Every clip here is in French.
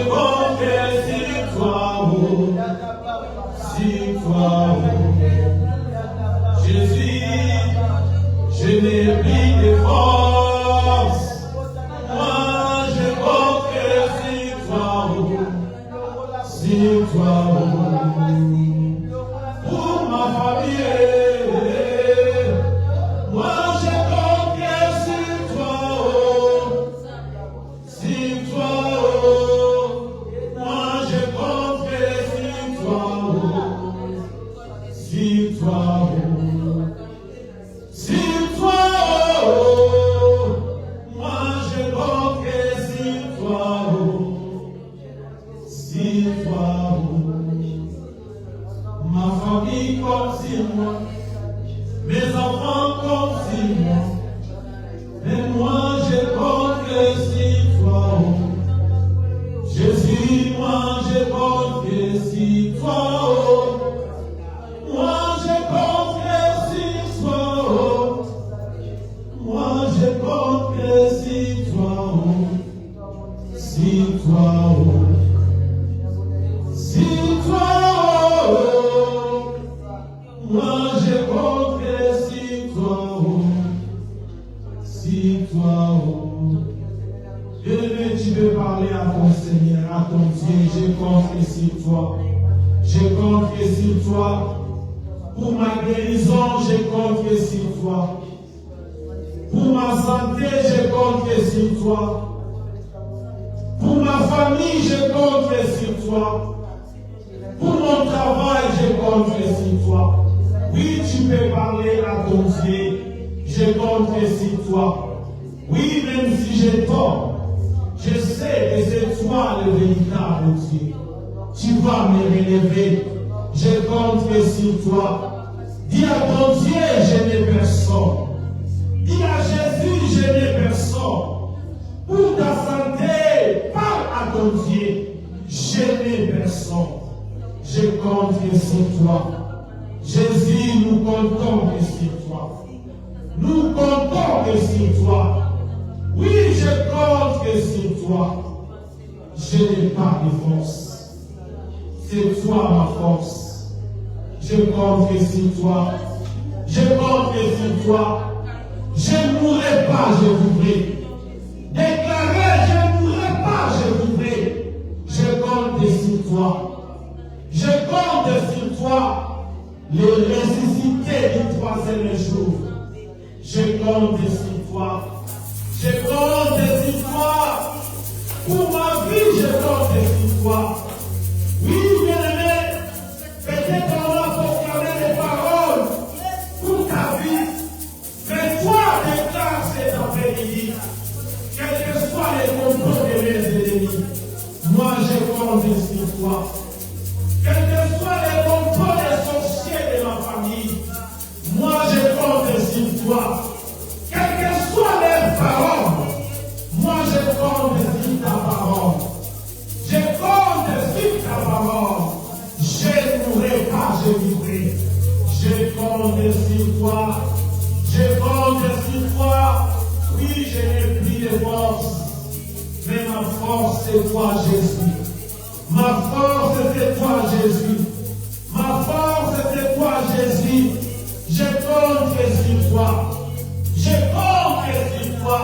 compte sur toi, oh, sur toi, oh. Jésus, je n'ai plus de force. Moi, je compte sur toi, oh, sur toi, oh. Pour ma famille, moi, je compte sur toi, oh, sur toi, oh. Moi, je compte sur toi, oh, sur toi, oh. Sur toi, oh, moi je compte sur toi, oh, sur toi, oh. Ma famille comme sur moi, mes enfants comme sur moi, mais moi je compte sur toi, oh. Jésus, moi je compte sur toi, oh. Moi je compte sur toi, oh. Moi je compte sur toi, oh. Sur toi, oh. Sur toi, oh. Moi je compte sur toi, oh. Sur toi, oh. Bien-aimé, tu veux parler à ton Seigneur, à ton Dieu. Je compte sur toi. Je compte sur toi. Pour ma guérison, je compte sur toi. Pour ma santé, je compte sur toi. Pour ma famille, je compte sur toi. Pour mon travail, je compte sur toi. Oui, tu peux parler à ton Dieu. Je compte sur toi. Oui, même si j'ai tort, je sais que c'est toi le véritable Dieu. Tu vas me relever. Je compte sur toi. Dis à ton Dieu, je n'ai personne. Dis à Jésus, je n'ai personne. Pour ta santé, parle à ton Dieu. Je n'ai personne. Je compte sur toi. Jésus, nous comptons sur toi. Nous comptons sur toi. Oui, je compte sur toi. Je n'ai pas de force. C'est toi ma force. Je compte sur toi. Je compte sur toi. Je ne mourrai pas, je vivrai. Déclarer, je ne mourrai pas, je vivrai. Je compte sur toi. Je compte sur toi. Le ressuscité du troisième jour. Je compte sur toi. Je compte sur toi. Pour ma vie, je compte sur toi. Oui, bien-aimé, peut-être on va proclamer des paroles pour ta vie. Mais toi, déclare cet après-midi, quel que soit les complots de mes ennemis, moi je compte sur toi. Quel que soit les complots des sorciers de ma famille, moi je compte sur toi. Quelles que soient les paroles, moi je compte sur ta parole. Je compte sur ta parole. Je ne mourrai pas, je vivrai. Je compte sur toi. Je compte sur toi. Oui, je n'ai plus de force. Mais ma force, c'est toi, Jésus. Ma force, c'est toi, Jésus. Ma force, c'est toi, Jésus. Je compte sur toi. Je compte sur toi.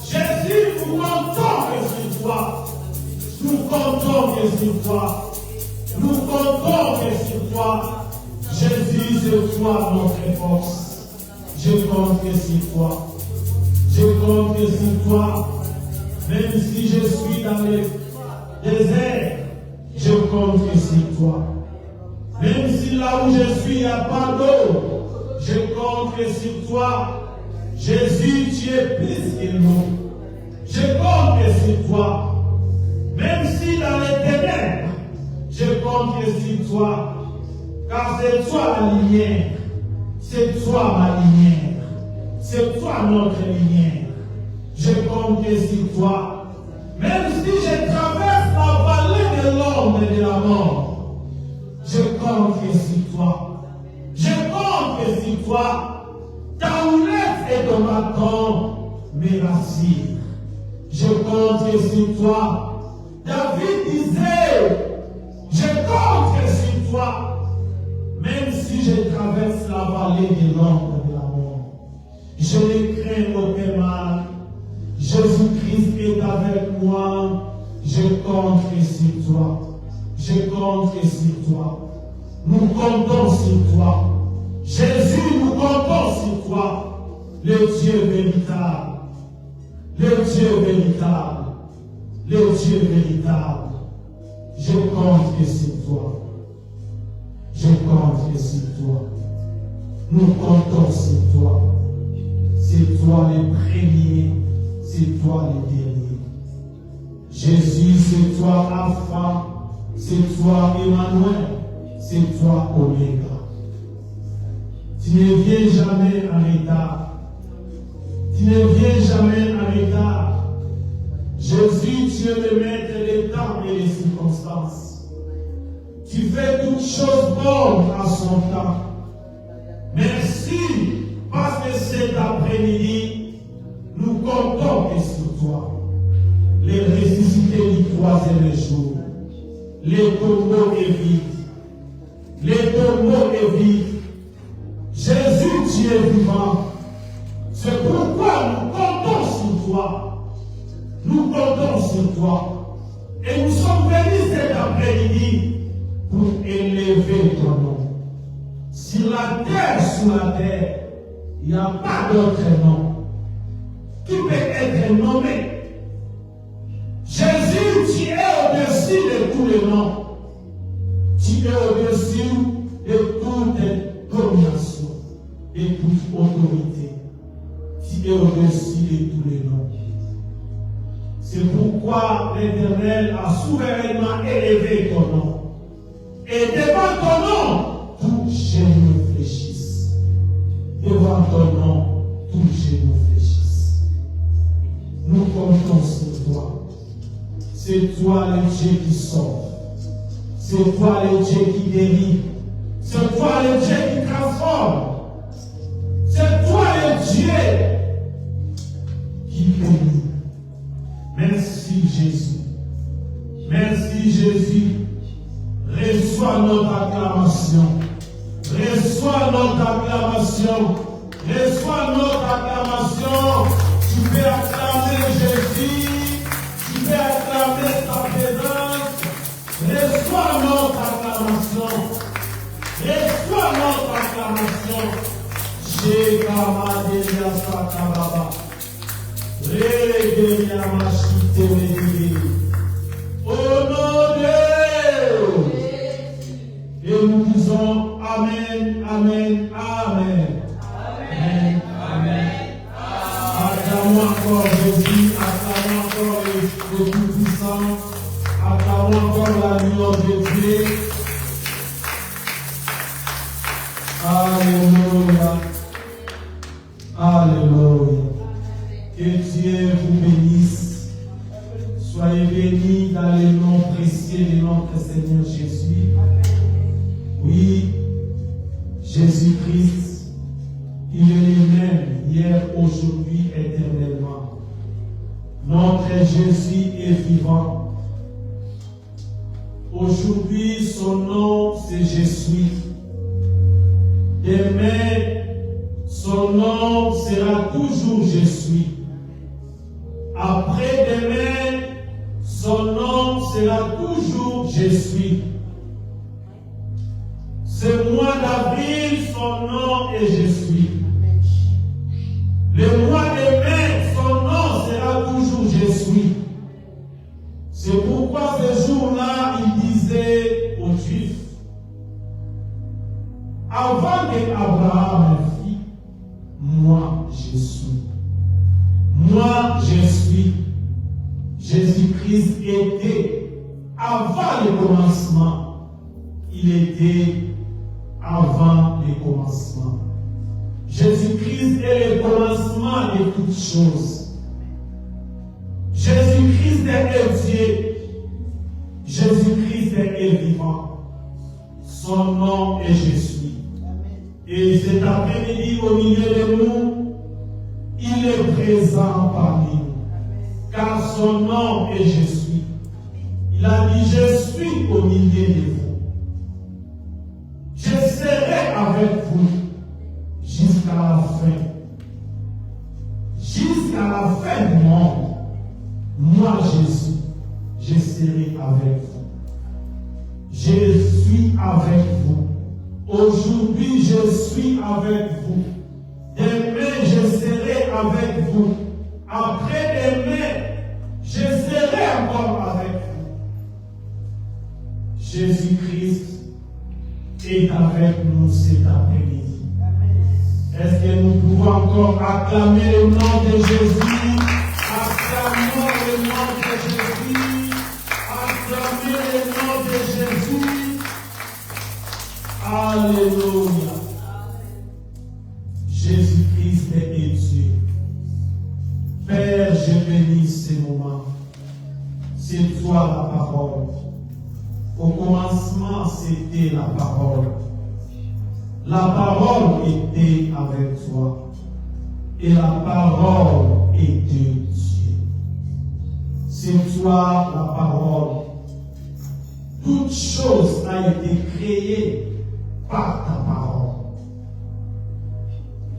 Jésus, nous comptons sur toi. Nous comptons sur toi. Nous comptons sur toi. Jésus, c'est toi notre force. Je compte sur toi. Je compte sur toi. Même si je suis dans le désert, je compte sur toi. Même si là où je suis, il n'y a pas d'eau, je compte sur toi. Jésus, tu es plus que nous. Je compte sur toi. Même si dans les ténèbres, je compte sur toi. Car c'est toi la lumière. C'est toi ma lumière. C'est toi notre lumière. Je compte sur toi. Même si je traverse la vallée de l'ombre et de la mort, je compte sur toi. Je compte sur toi. Ta houlette et ton bâton me rassurent. Je compte sur toi. David Je compte sur toi. Je compte sur toi. Nous comptons sur toi. Jésus, nous comptons sur toi. Le Dieu véritable. Le Dieu véritable. Le Dieu véritable. Je compte sur toi. Je compte sur toi. Nous comptons sur toi. C'est toi le premier. C'est toi le dernier. Jésus, c'est toi Alpha. C'est toi Emmanuel. C'est toi Oméga. Tu ne viens jamais en retard. Tu ne viens jamais en retard. Jésus, tu es le maître des temps et des circonstances. Tu fais toutes choses bonnes à son temps. Merci, parce que cet après-midi, nous comptons sur toi. Les ressuscités du troisième jour. Les tombeaux est vide. Les tombeaux est vide. Jésus, tu es vivant. C'est pourquoi nous comptons sur toi. Nous comptons sur toi. Et nous sommes venus cet après-midi pour élever ton nom. Sur la terre, sous la terre, il n'y a pas d'autre nom qui peut être nommé. Jésus, tu es au-dessus de tous les noms. Tu es au-dessus de toute domination, de toute autorité. Tu es au-dessus de tous les noms. C'est pourquoi l'Éternel a souverainement élevé ton nom. Et devant ton nom, tout genou fléchisse. Devant ton nom, tout genou fléchisse. Nous comptons sur toi. C'est toi le Dieu qui sauve. C'est toi le Dieu qui guérit. C'est toi le Dieu qui transforme. C'est toi le Dieu qui bénit. Merci Jésus. Merci Jésus. Reçois notre acclamation. Reçois notre acclamation. Reçois notre acclamation. Tu peux acclamer Jésus. Tu peux acclamer sa présence. Reçois notre acclamation. Reçois notre acclamation. Shekamadelia Sakaraba. Regelia Machite Regili. Au nom de Dieu. Et nous disons Amen, Amen, Amen. Amen, Amen. Acclamons encore Jésus, acclamons encore le Tout-Puissant, acclamons encore la lumière de Dieu. Alléluia. Alléluia. Que Dieu vous bénisse. Soyez bénis dans le nom précieux de notre Seigneur Jésus. Oui, Jésus-Christ, il est le même hier, aujourd'hui, éternellement. Notre Jésus est vivant. Aujourd'hui, son nom, c'est Je suis. Demain, son nom sera toujours Je suis. Après-demain, son nom sera toujours Je suis. Ce mois d'avril, son nom est Je suis. Le mois de mai, son nom sera toujours Je suis. C'est pourquoi ce jour-là, il disait aux Juifs, avant qu'Abraham fît, moi je suis. Moi je suis. Jésus-Christ était avant le commencement. Il était avant le commencement. Jésus-Christ est le commencement de toutes choses. Jésus-Christ est Dieu. Jésus-Christ est vivant. Son nom est Je suis. Et cet après-midi, au milieu de nous, il est présent parmi nous. Car son nom est Je suis. Il a dit Je suis au milieu de vous. Je serai avec vous jusqu'à la fin. Jusqu'à la fin du monde. Moi, Jésus, je serai avec vous. Je suis avec vous. Aujourd'hui, je suis avec vous. Demain, je serai avec vous. Après-demain, je serai encore avec vous. Jésus-Christ est avec nous cet après-midi. Est-ce que nous pouvons encore acclamer le nom de Jésus? Acclamons le nom de Jésus. Acclamez le nom de Jésus. Alléluia. Jésus-Christ est Dieu. Père, je bénis ces moments. C'est toi la parole. Au commencement, c'était la parole. La parole était avec toi. Et la parole était Dieu. C'est toi la parole. Toute chose a été créée par ta parole.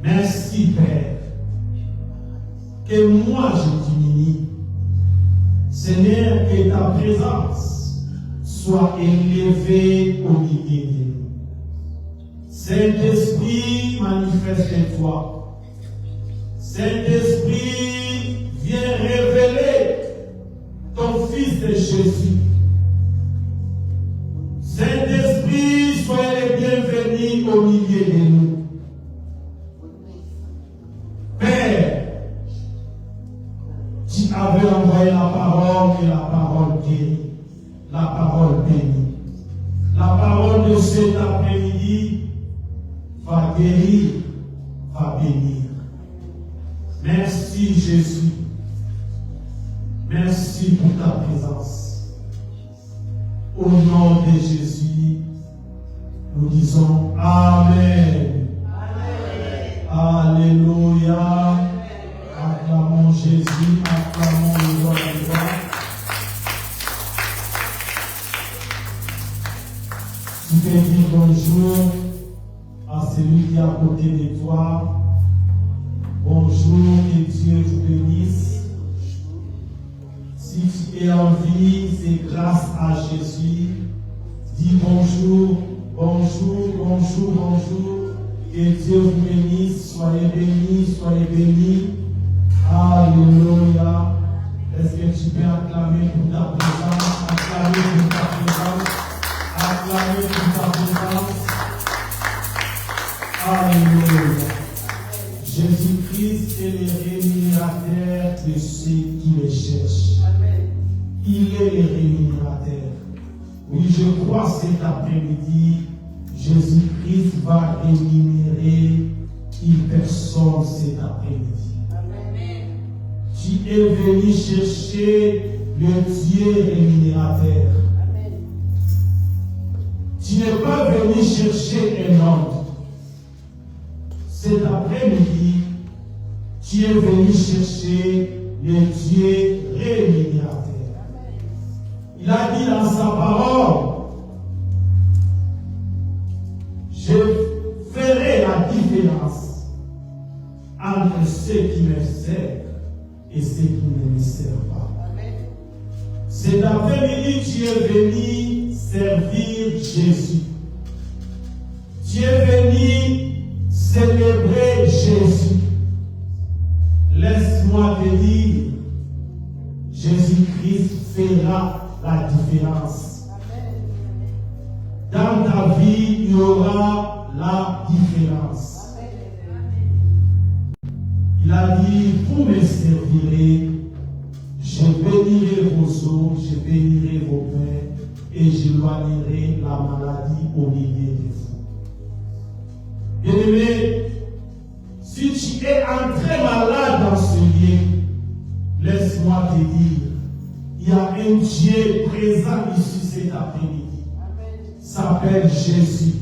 Merci Père. Que moi je diminue. Seigneur, que ta présence soit élevée au milieu de nous. Saint-Esprit, manifeste-toi. Saint-Esprit, viens révéler ton Fils de Jésus. Saint-Esprit, soyez les bienvenus au milieu de nous. Père, tu avais envoyé la parole et la parole guérit, la parole bénie. La parole de cet après-midi va guérir, va bénir. Merci Jésus. Merci pour ta présence. Au nom de Jésus, nous disons Amen. Amen. Alléluia. Acclamons Jésus, acclamons le roi des rois. Tu peux dire bonjour à celui qui est à côté de toi. Bonjour, que Dieu vous bénisse. Si tu es en vie, c'est grâce à Jésus. Dis bonjour, bonjour, bonjour, bonjour. Que Dieu vous bénisse. Soyez bénis, soyez bénis. Alléluia. Est-ce que tu peux acclamer pour ta présence? Acclamer pour ta présence. Acclamer pour ta présence. Alléluia. Jésus-Christ est le rémunérateur de ceux qui le cherchent. Amen. Il est le rémunérateur. Oui, je crois cet après-midi, Jésus-Christ va rémunérer une personne cet après-midi. Amen. Tu es venu chercher le Dieu rémunérateur. Amen. Tu n'es pas venu chercher un homme. Cet après-midi, tu es venu chercher le Dieu rémunérateur. Il a dit dans sa parole, je ferai la différence entre ceux qui me servent et ceux qui ne me servent pas. Cet après-midi, tu es venu servir Jésus. Tu es venu célébrer Jésus. Laisse-moi te dire, Jésus-Christ fera la différence. Dans ta vie, il y aura la différence. Il a dit, vous me servirez, je bénirai vos eaux, je bénirai vos pains et j'éloignerai la maladie au milieu de vous. Bien-aimé, si tu es entré malade dans ce lieu, laisse-moi te dire, il y a un Dieu présent ici cet après-midi. S'appelle Jésus.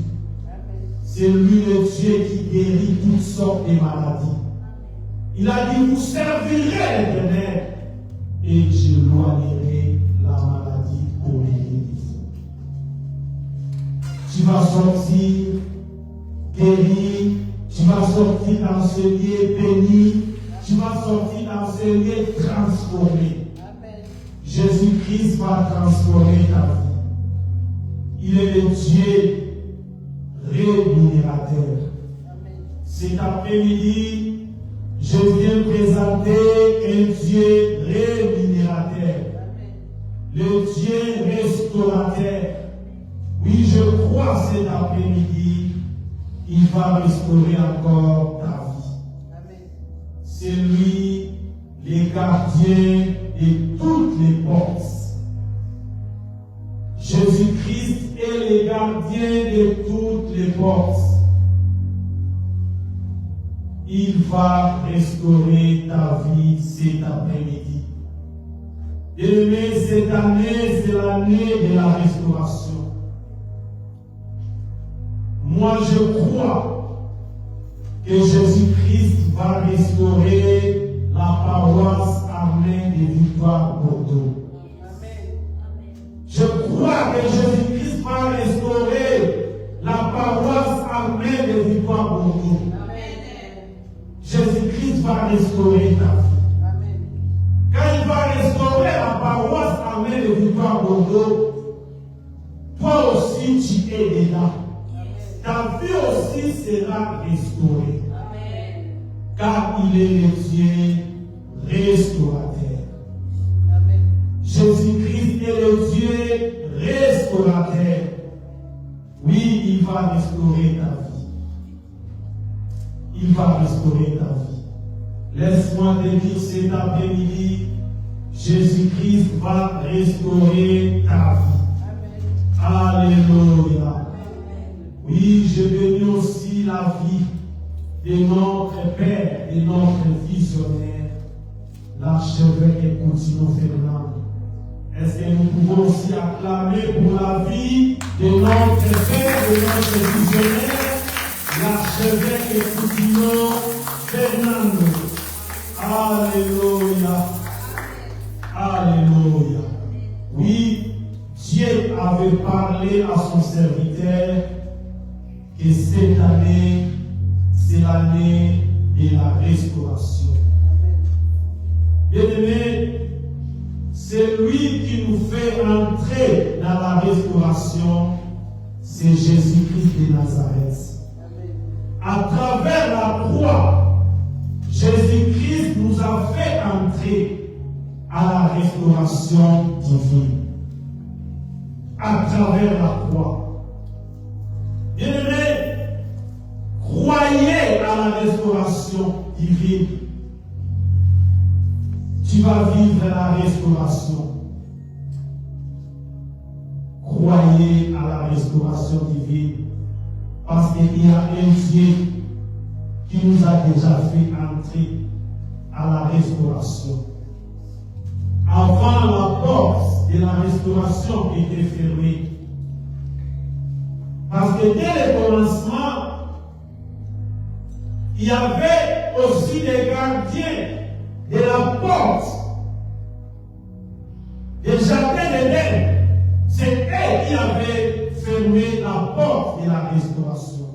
C'est lui le Dieu qui guérit toutes sortes de maladies. Il a dit, vous servirez l'Éternel et j'éloignerai la maladie au milieu de vous. Tu vas sortir guéri, tu vas sortir dans ce lieu béni, tu vas sortir dans ce lieu transformé. Jésus Jésus-Christ va transformer ta vie. Il est le Dieu rémunérateur. Cet après-midi, je viens présenter un Dieu rémunérateur. Le Dieu restaurateur. Oui, je crois cet après-midi, il va restaurer encore ta vie. C'est lui, le gardien de toutes les portes. Jésus-Christ est le gardien de toutes les portes. Il va restaurer ta vie cet après-midi. Bien-aimé, cette année, c'est l'année de la restauration. Moi, je crois que Jésus-Christ va restaurer la paroisse Armée de Victoire Bordeaux. Je crois que Jésus-Christ va restaurer la paroisse Armée de Victoire Bordeaux. Jésus-Christ va restaurer ta vie. Quand il va restaurer la paroisse Armée de Victoire Bordeaux, toi aussi tu es dedans. Ta vie aussi sera restaurée. Car il est le Dieu restaurateur. Jésus-Christ est le Dieu restaurateur. Oui, il va restaurer ta vie. Il va restaurer ta vie. Laisse-moi te dire cet après-midi, Jésus-Christ va restaurer ta vie. Alléluia. Oui, je bénis aussi la vie de notre Père, de notre visionnaire, l'archevêque Coutinho Fernand. Est-ce que nous pouvons aussi acclamer pour la vie de notre Père, de notre visionnaire, l'archevêque Coutinho Fernando? Alléluia. Alléluia. Oui, Dieu avait parlé à son serviteur que cette année, c'est l'année de la restauration. Bien-aimé, c'est lui qui nous fait entrer dans la restauration, c'est Jésus-Christ de Nazareth. À travers la croix, Jésus-Christ nous a fait entrer à la restauration divine. À travers la croix. Bien-aimé, croyez à la restauration divine. Tu vas vivre la restauration. Croyez à la restauration divine. Parce qu'il y a un Dieu qui nous a déjà fait entrer à la restauration. Avant, la porte de la restauration était fermée. Parce que dès le commencement, il y avait aussi des gardiens de la porte des jardins d'Éden. C'est eux qui avaient fermé la porte de la restauration.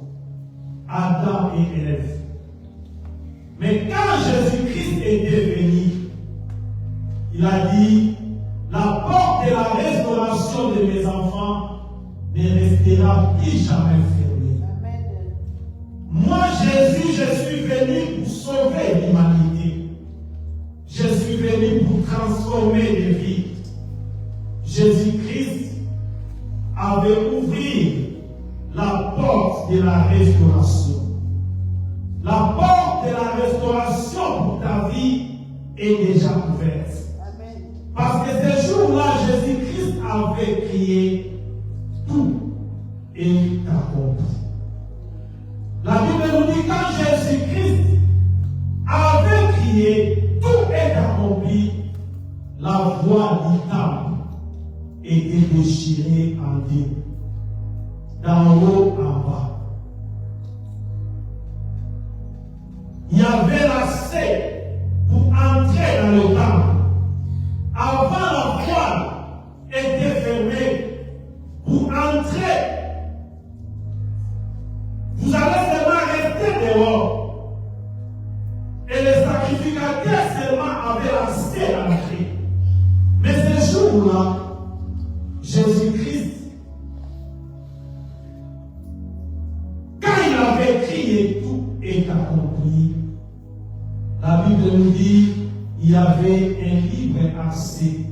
Adam et Ève. Mais quand Jésus-Christ est devenu, il a dit, la porte de la restauration de mes enfants ne restera plus jamais fermée. Moi, Jésus, je suis venu pour sauver l'humanité. Je suis venu pour transformer les vies. Jésus-Christ avait ouvert la porte de la restauration. La porte de la restauration pour ta vie est déjà ouverte. Parce que ce jour-là, Jésus-Christ avait crié, tout est accompli. La Bible nous dit quand Jésus-Christ avait crié, tout est accompli, la voix du temple était déchirée en deux, d'en haut en bas. Il y avait l'accès pour entrer dans le temple. Avant, la voie était fermée. Pour entrer, vous allez seulement rester dehors. Et les sacrificateurs seulement avaient accès à l'entrée. Mais ce jour-là, Jésus-Christ, quand il avait crié, tout est accompli. La Bible nous dit il y avait un libre accès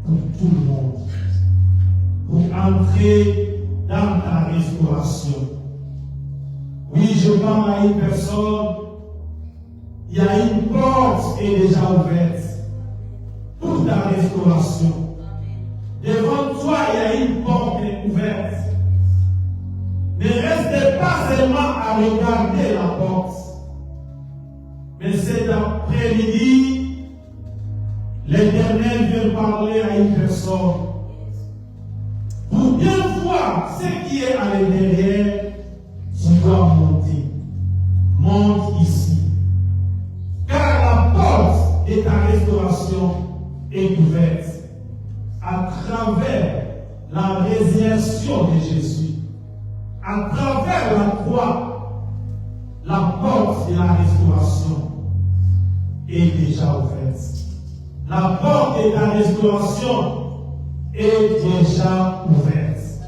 pour tout le monde, pour entrer dans ta restauration. Oui, je parle à une personne, il y a une porte qui est déjà ouverte pour ta restauration. Devant toi, il y a une porte ouverte. Ne restez pas seulement à regarder la porte. Mais cet après-midi, l'Éternel vient parler à une personne. Pour bien voir ce qui est à l'intérieur, tu dois monter. Monte ici. Car la porte de ta restauration est ouverte à travers la résurrection de Jésus. À travers la croix, la porte de la restauration est déjà ouverte. La porte de la restauration est déjà ouverte.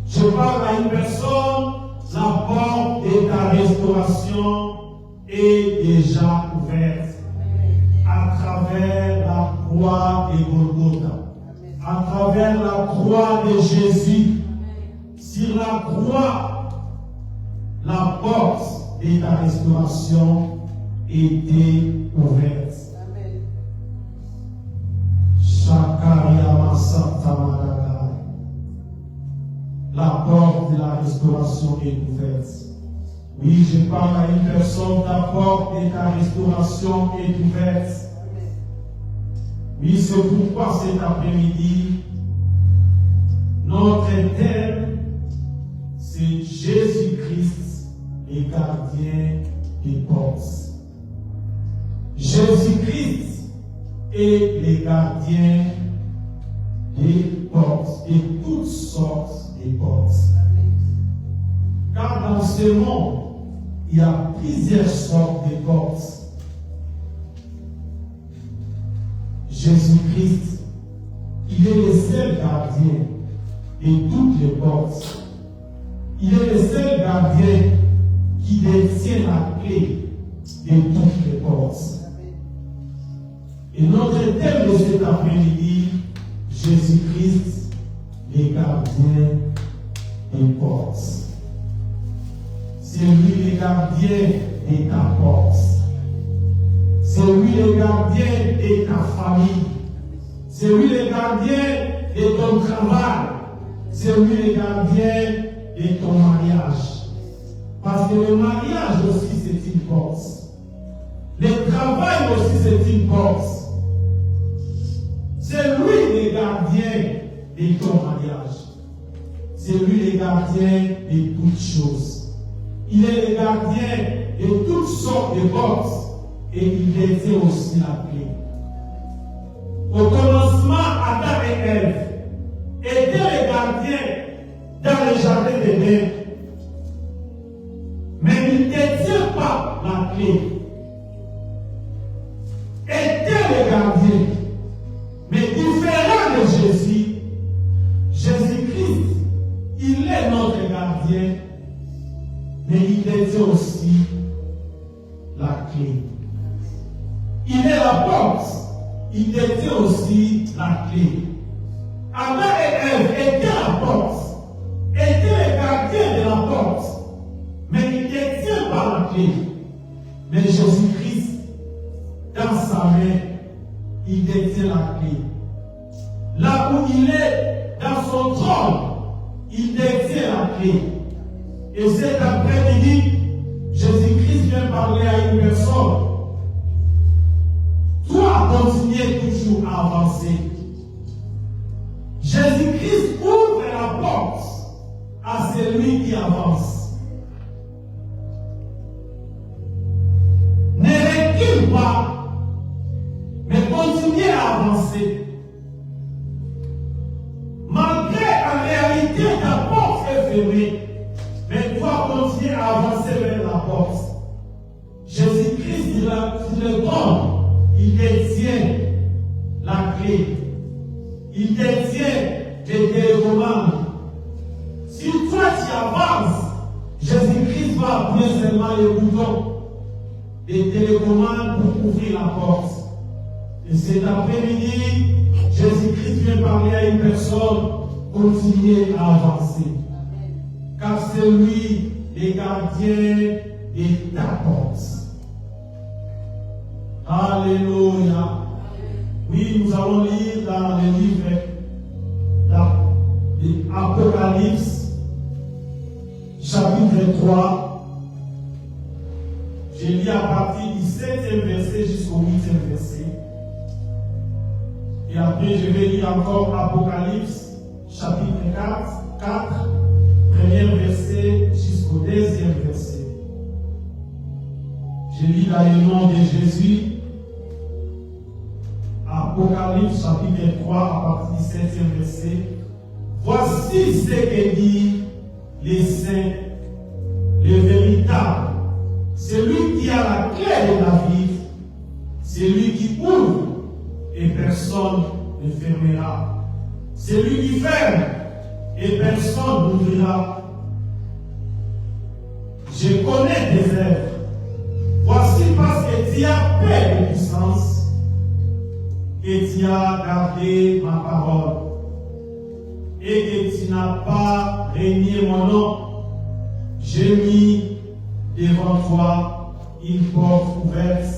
Je parle à une personne, la porte de ta restauration est déjà ouverte. À travers la croix de Golgotha, à travers la croix de Jésus, sur la croix, la porte de ta restauration était ouverte. La porte de la restauration est ouverte. Oui, je parle à une personne, la porte de ta restauration est ouverte. Oui, c'est pourquoi cet après-midi, notre thème, c'est Jésus-Christ, le gardien des portes. Jésus-Christ est le gardien des portes, de toutes sortes de portes. Car dans ce monde, il y a plusieurs sortes de portes. Jésus-Christ, il est le seul gardien de toutes les portes. Il est le seul gardien qui détient la clé de toutes les portes. Et notre thème de cet après-midi, Jésus-Christ, le gardien des portes. C'est lui le gardien de ta porte. C'est lui le gardien de ta famille. C'est lui le gardien de ton travail. C'est lui le gardien de ton mariage. Parce que le mariage aussi c'est une porte. Le travail aussi c'est une porte. C'est lui le gardien de ton mariage. C'est lui le gardien de toutes choses. Il est le gardien de toutes sortes de portes. Et il détient aussi la clé. Au commencement, Adam et Ève étaient les gardiens dans le jardin d'Éden. Mais ils ne détiennent pas la clé. Étaient les gardiens. Mais différent de Jésus, Jésus-Christ, il est notre gardien. Mais il détient aussi la clé. Il est la porte, il détient aussi la clé. Adam et Ève étaient la porte, étaient les gardiens de la porte, mais ils ne détiennent pas la clé. Mais Jésus-Christ, dans sa main, il détient la clé. Là où il est, dans son trône, il détient la clé. Et cet après-midi, Jésus-Christ vient parler à une personne. Toi, continuez toujours à avancer. Jésus-Christ ouvre la porte à celui qui avance. Ne recule pas, mais continuez à avancer. Malgré en réalité ta porte est fermée, mais toi continuez à avancer vers la porte. Jésus-Christ, il le donne. Il détient la clé. Il détient des télécommandes. Si toi tu avances, Jésus-Christ va appuyer seulement les boutons des télécommandes pour ouvrir la porte. Et cet après-midi, Jésus-Christ vient parler à une personne, continuez à avancer. Car c'est lui le gardien de ta porte. Alléluia. Oui, nous allons lire dans le livre d'Apocalypse, chapitre 3. Je lis à partir du 7e verset jusqu'au 8e verset. Et après, je vais lire encore Apocalypse, chapitre 4, premier verset jusqu'au 2e verset. Je lis dans le nom de Jésus. Apocalypse chapitre 3 à partir du 7e verset. Voici ce que dit les saints, le véritable, celui qui a la clé de David, celui qui ouvre et personne ne fermera, celui qui ferme et personne n'ouvrira. Je connais tes œuvres. Voici parce que tu as paix de puissance et tu as gardé ma parole et que tu n'as pas renié mon nom. J'ai mis devant toi une porte ouverte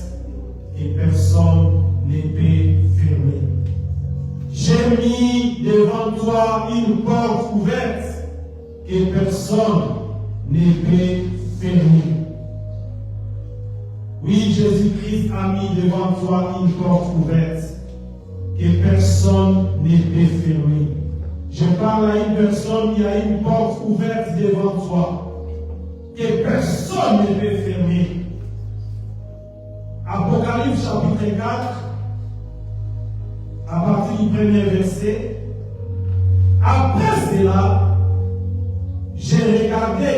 et personne ne peut fermer. J'ai mis devant toi une porte ouverte et personne ne peut fermer. Oui, Jésus-Christ a mis devant toi une porte ouverte que personne ne peut fermer. Je parle à une personne qui a une porte ouverte devant toi que personne ne peut fermer. Apocalypse chapitre 4, à partir du premier verset. Après cela, j'ai regardé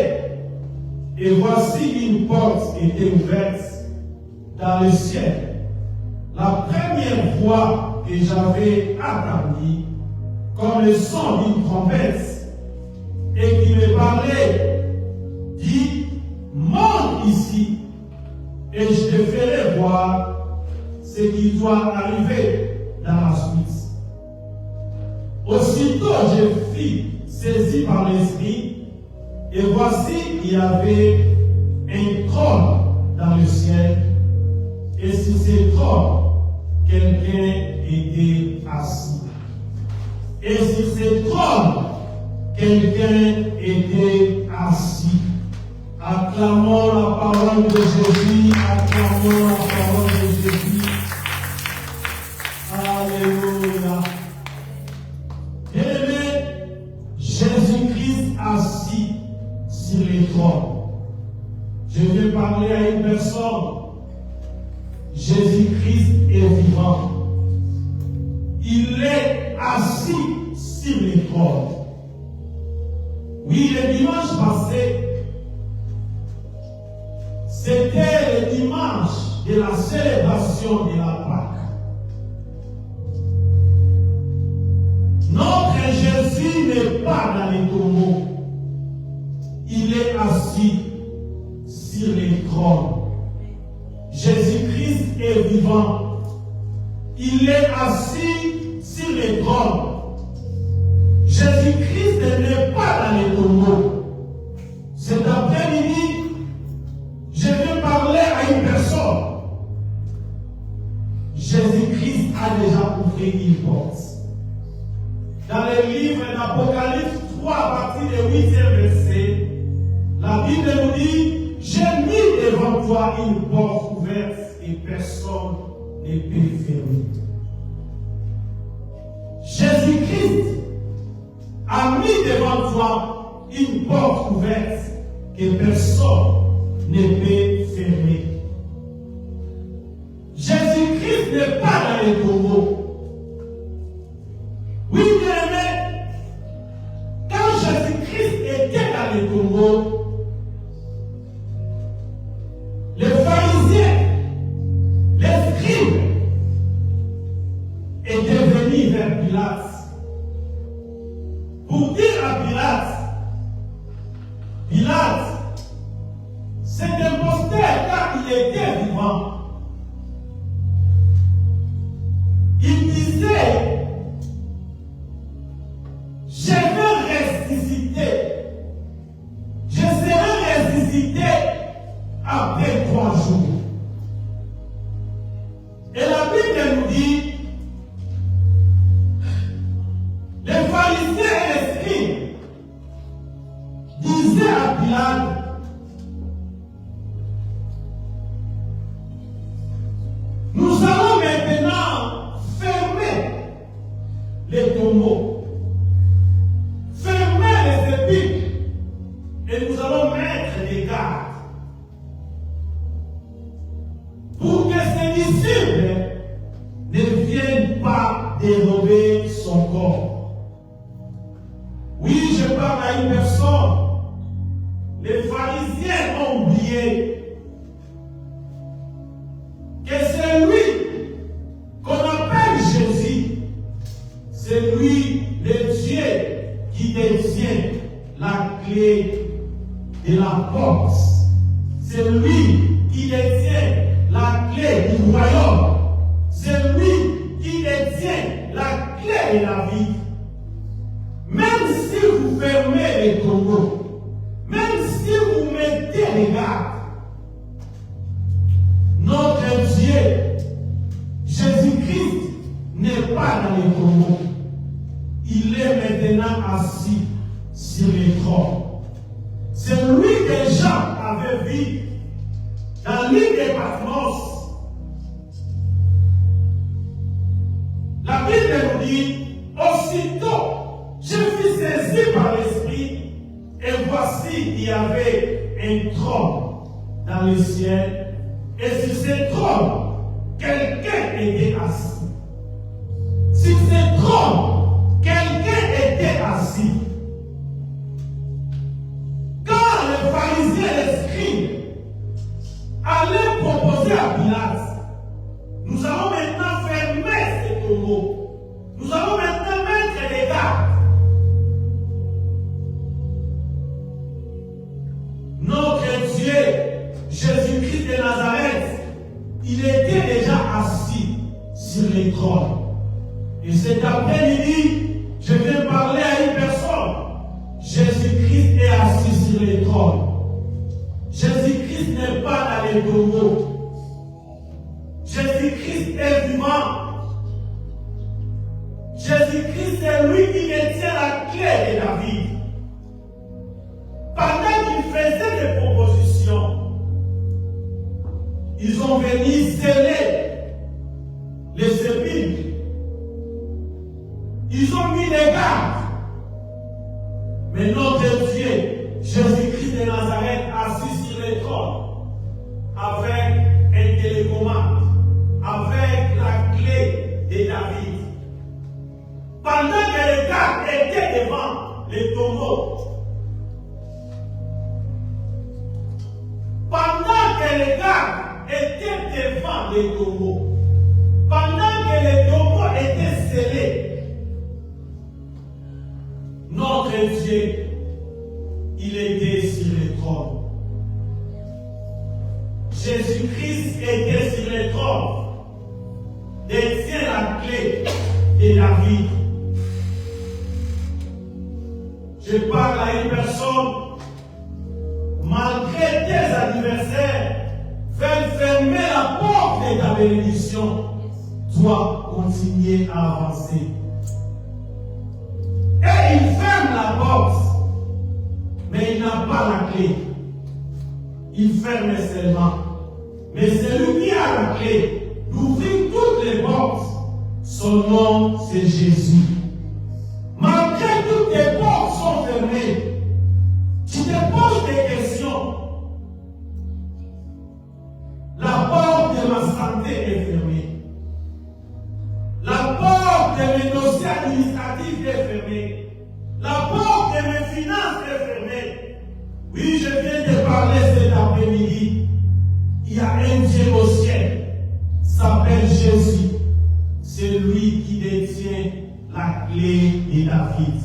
et voici une porte était ouverte dans le ciel. La première voix que j'avais entendue, comme le son d'une trompette, et qui me parlait, dit, monte ici, et je te ferai voir ce qui doit arriver dans la suite. Aussitôt je fus saisi par l'Esprit, et voici il y avait un trône dans le ciel, et sur ce trône, quelqu'un était assis. Et sur ce trône, quelqu'un était assis. Acclamons la parole de Jésus, acclamons la parole de Jésus. Alléluia. Aimé, Jésus-Christ assis sur le trône. Je vais parler à une personne. Jésus-Christ est vivant. Il est assis sur le trône. Oui, le dimanche passé, c'était le dimanche de la célébration de la Pâque. Notre Jésus n'est pas dans les tombeaux. Il est assis sur le trône. Jésus-Christ est vivant. Il est assis sur le trône. Jésus-Christ n'est pas dans les tombeaux. Cet après-midi, je vais parler à une personne. Jésus-Christ a déjà ouvert une porte. Dans le livre d'Apocalypse 3, à partir du 8e verset, la Bible nous dit, j'ai mis devant toi une porte ouverte et personne ne peut fermer. Jésus-Christ a mis devant toi une porte ouverte que personne ne peut fermer. Jésus-Christ n'est pas dans les tombeaux. Oui, bien aimé, quand Jésus-Christ était dans les tombeaux, les pharisiens, les scribes étaient venus vers Pilate pour dire à Pilate, c'est imposteur car il était vivant. Il disait, je vais ressusciter. Je serai ressuscité après 3 jours. Et la Bible nous dit, les pharisiens et les scribes disaient à Pilate, nous allons maintenant fermer les tombeaux, fermer les épîtres, et nous allons mettre des gardes pour que ses disciples ne viennent pas dérober son corps. Oui, je parle à une personne. Les pharisiens ont oublié que c'est lui qu'on appelle Jésus. C'est lui, le Dieu, qui détient la clé de la porte. C'est lui qui détient la clé du royaume. C'est lui qui détient la clé de la vie. Même si vous fermez les tombeaux, même si vous mettez les gardes, notre Dieu, Jésus-Christ, n'est pas dans les tombeaux. Il est maintenant assis sur les trônes. C'est lui que Jean avait vu dans l'île de Patmos. La Bible nous dit, aussitôt, je fus saisi par l'Esprit, et voici, il y avait un trône dans le ciel, et sur ce trône, quelqu'un était assis. Sur ce trône, quelqu'un était assis. Quand les pharisiens et les scribes allaient proposer à Pilate, nous allons maintenant fermer ces tombeaux. Nous allons maintenant mettre des gardes. Notre Dieu, Jésus-Christ de Nazareth, il était déjà assis sur les trônes. Et cet après-midi, je vais parler à une personne. Jésus-Christ est assis sur les trônes. Jésus-Christ n'est pas dans les tombeaux. Jésus-Christ est vivant. Jésus-Christ, c'est lui qui détient la clé de la vie. Pendant qu'il faisait des propositions, ils ont venu sceller les épîtres. Ils ont mis des gardes. Mais notre Dieu, Jésus-Christ de Nazareth, assis sur les trônes, avec un télécommande, avec la clé de David. Pendant que les gardes étaient devant les tombeaux, pendant que les gardes étaient devant les tombeaux, pendant que les tombeaux étaient scellés, notre Dieu, il était sur le trône. Jésus-Christ était sur le trône, détient la clé de la vie. Je parle à une personne, malgré tes adversaires, veulent fermer la porte de ta bénédiction, dois continuer à avancer. Et il ferme la porte, mais il n'a pas la clé. Il ferme seulement. Mais c'est lui qui a la clé d'ouvrir toutes les portes. Son nom, c'est Jésus. Malgré toutes les portes sont fermées, tu te poses des questions. La porte de ma santé est fermée. La porte de mes dossiers administratifs est fermée. La porte de mes finances est fermée. Oui, je viens de parler cet après-midi. Il y a un Dieu au ciel, s'appelle Jésus. C'est lui qui détient la clé de David.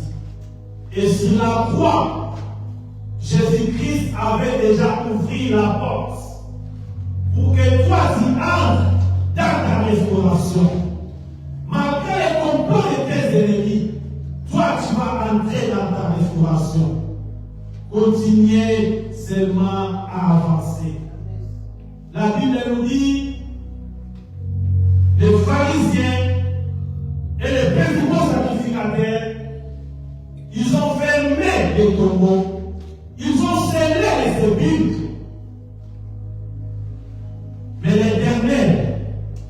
Et sur la croix, Jésus-Christ avait déjà ouvert la porte pour que toi tu entres dans ta restauration. Malgré les complots de tes ennemis, toi tu vas entrer dans ta restauration. Continuez seulement à avancer. La Bible nous dit, les pharisiens et les principaux sacrificateurs, ils ont fermé les tombeaux, ils ont scellé les sépulcres. Mais l'Éternel,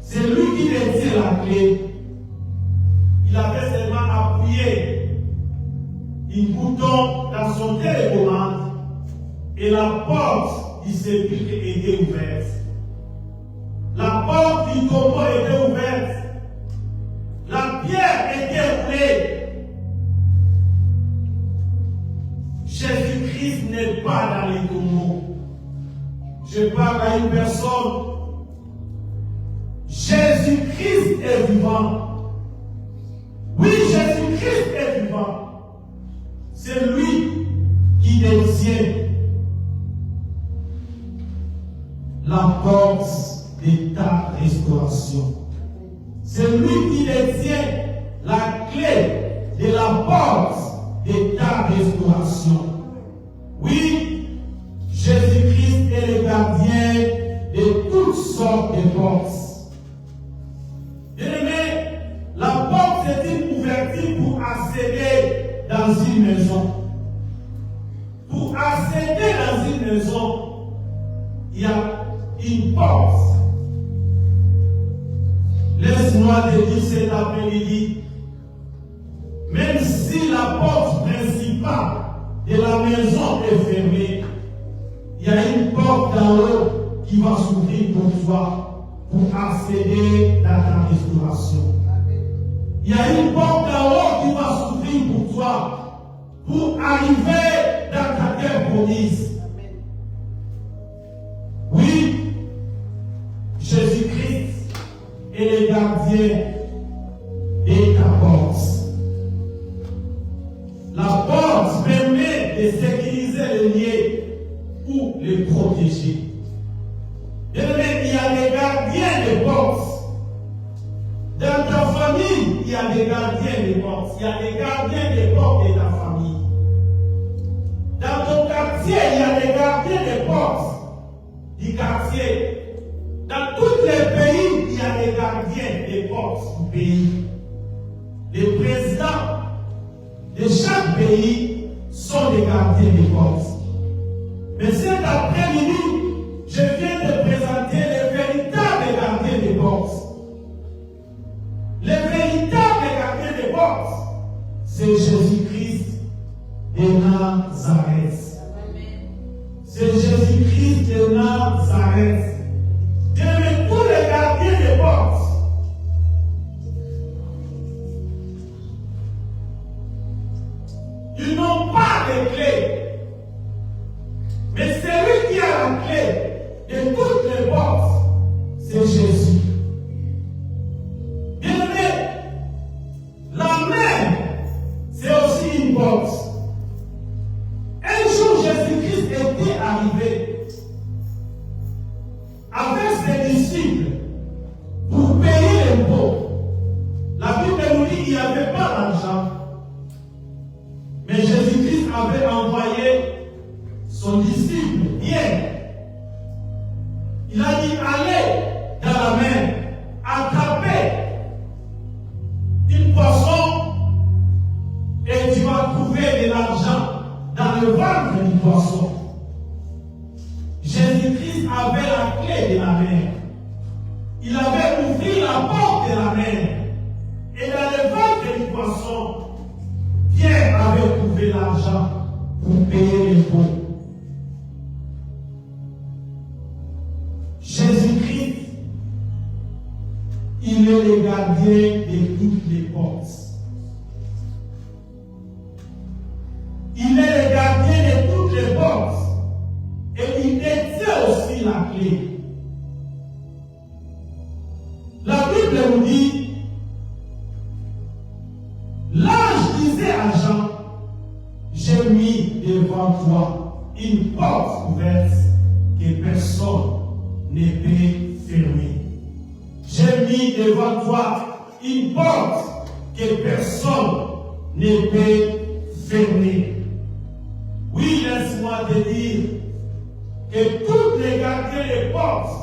c'est lui qui détient la clé. Il avait seulement appuyé un bouton dans son télécommande et la porte du sépulcre était ouverte. La porte du tombeau était ouverte. La pierre était roulée. Jésus-Christ n'est pas dans les tombeaux. Je parle à une personne. Jésus-Christ est vivant. Oui, Jésus-Christ est vivant. C'est lui qui détient la porte de ta restauration. C'est lui qui détient la clé de la porte de ta restauration. Oui, Jésus-Christ est le gardien de toutes sortes de portes. Bien-aimé, la porte c'est une ouverture pour accéder dans une maison. Pour accéder dans une maison, il y a une porte. Laisse-moi te dire cet après-midi, même si la porte principale de la maison est fermée, il y a une porte d'en haut qui va s'ouvrir pour toi pour accéder dans ta restauration. Il y a une porte d'en haut qui va s'ouvrir pour toi pour arriver dans ta terre promise. Oui, Jésus-Christ est le gardien de ta porte. La porte permet de sécuriser les liens ou les protéger. Il y a des gardiens de portes. Dans ta famille, il y a des gardiens de portes. Il y a des gardiens de portes de ta famille. Dans ton quartier, il y a des gardiens de portes du quartier. Dans tous les pays, il y a des gardiens des portes du pays. Les présidents de chaque pays sont des gardiens des portes. Mais cet après-midi, je viens de présenter les véritables gardiens des portes. Les véritables gardiens des portes, c'est Jésus-Christ de Nazareth. C'est Jésus-Christ de Nazareth. Dieu, tous les gardiens des portes, ils n'ont pas de clé. Mais celui qui a la clé de toutes les portes, c'est Jésus. Bien-aimé, la mer, c'est aussi une porte. Un jour, Jésus-Christ était arrivé avec ses disciples pour payer l'impôt. La Bible nous dit qu'il n'y avait pas d'argent. Mais Jésus-Christ avait envoyé son disciple Pierre. Il a dit, allez dans la mer, attrapez une poisson et tu vas trouver de l'argent dans le ventre du poisson. Jésus-Christ avait la clé de la mer. Il avait ouvert la porte de la mer. Et dans le ventre du poisson, Pierre avait trouvé l'argent pour payer l'impôt. Jésus-Christ, il est le gardien de toutes les portes. Il est le gardien de toutes les portes. Et il détient aussi la clé. La Bible nous dit, l'ange disait à Jean, j'ai mis devant toi une porte ouverte que personne ne peut fermer. J'ai mis devant toi une porte que personne ne peut fermer. Oui, laisse-moi te dire que toutes les gardiens de portes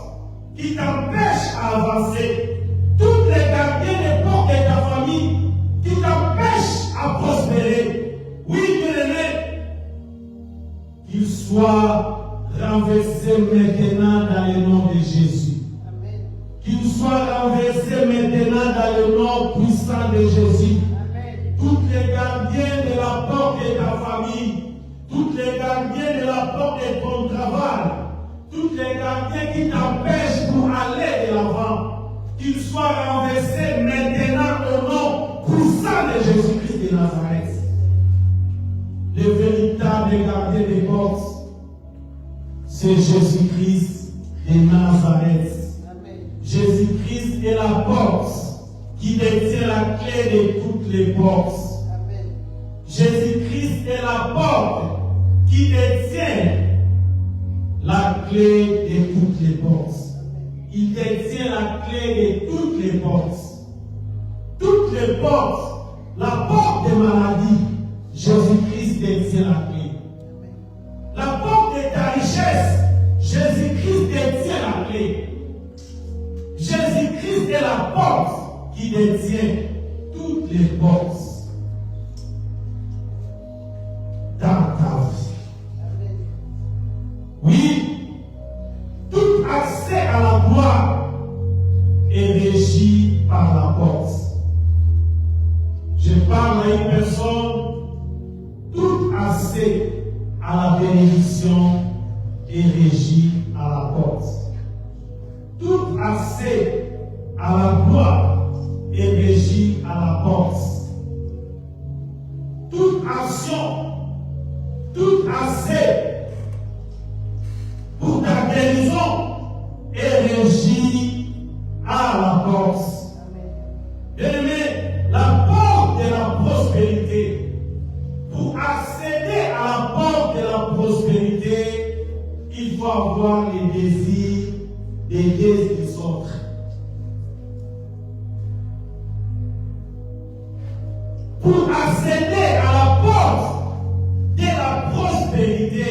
qui t'empêchent à avancer, toutes les gardiens de portes de ta famille qui t'empêchent à prospérer, oui, bien-aimé, qu'ils soient renversés maintenant dans le nom de Jésus. Qu'ils soient renversés maintenant dans le nom puissant de Jésus. Toutes les gardiens de la porte de ta famille, toutes les gardiens de la porte de ton travail, toutes les gardiens qui t'empêchent pour aller de l'avant, qu'ils soient renversés maintenant au nom puissant de Jésus-Christ de Nazareth. Le véritable gardien des portes, c'est Jésus-Christ de Nazareth. Jésus-Christ est la porte qui détient la clé de toutes les portes. Jésus-Christ est la porte qui détient la clé de toutes les portes. Il détient la clé de toutes les portes. Toutes les portes, la porte des maladies, Jésus-Christ détient la clé. La porte de ta richesse, Jésus-Christ détient la clé. Jésus-Christ est la porte qui détient toutes les portes dans ta vie. Oui, tout accès à la gloire est régi par la porte. Je parle à une personne, tout accès à la bénédiction est régi à la porte. Tout accès à la gloire est régi à la porte. Toute action, tout accès pour ta guérison est régi à la porte. Bien-aimé, la porte de la prospérité, pour accéder à la porte de la prospérité, il faut avoir les désirs d'aider les autres. Pour accéder à la porte de la prospérité,